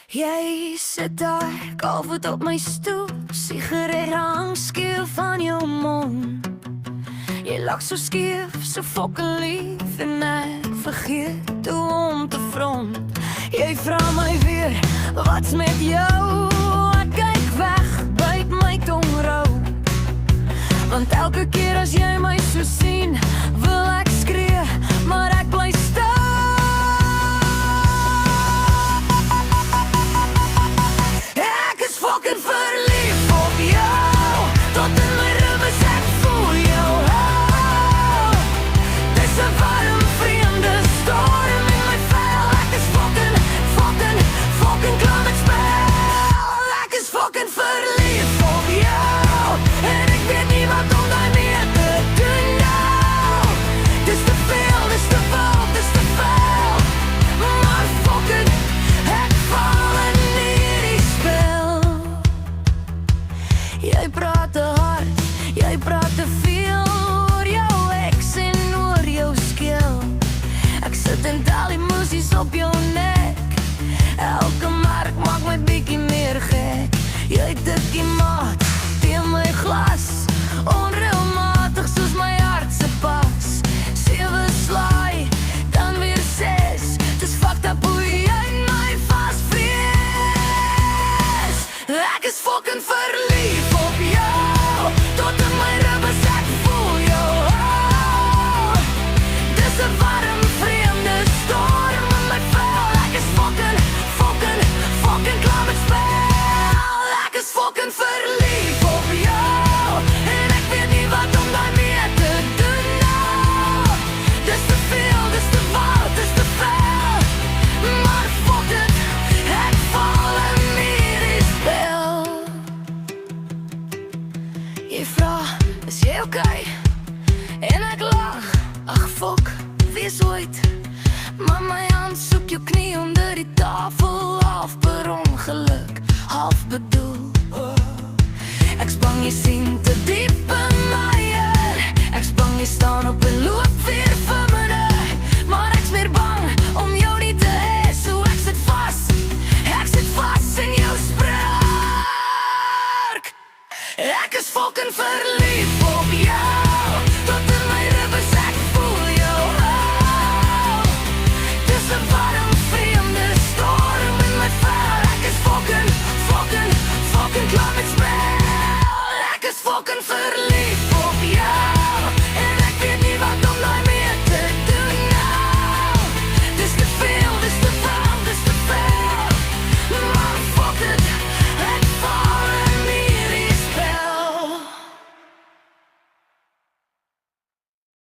Jy sit daar, kalfvoet op my stoel, sigaret hang skeel van jou mond. Jy lag so skeef, so fucking lief, en ek vergeet hoe om te front. Jy vra my weer, wat's met jou? Ek kyk weg, byt my tong rou. Want elke keer as jy my so sien, wil ek skree, maar ek bly stil. Ek is fucking verlief op jou, tot in my ribbes ek voel jou hou. Dis 'n warm vreemde storm in my vel. Ek is fucking klaar met spel. Ek is fucking verlief op jou, en ek weet nie wat om daarmee te doen nou. Dis te veel, dis te wild, dis te veel, maar fucking, ek val in hierdie spel. Jy praat te hard, jy praat te veel oor jou ex en oor jou skill. Ek sit en tel die musies op jou nek, elke mark maak my bietjie meer gek. Jy tik die maat teen my glas, onreëlmatig soos my hart se pas. 7 slaai, dan weer 6, dis fucked up hoe jy my vasvrees. Ek is fucking verlief op jou, tot in my ribbes ek voel jou hou. Dis 'n warm vreemde storm in my vel. Ek is fucking klaar met spel. Ek is fucking verlief op jou, en ek weet nie wat om daarmee te doen nou. Dis te veel, dis te wild, dis te veel, maar fuck it, ek val in hierdie spel. Jy vra, is jy okay? En ek lag, ag fuck, wees ooit. Maar my hand soek jou knie onder die tafel, half per ongeluk, half bedoel. Ek spang jy sien te diep in my eer, ek spang jy staan op en loop weer vir myne, maar ek's meer bang om jou nie te hê, so ek sit vas in jou spraak. Ek is fucking verliefd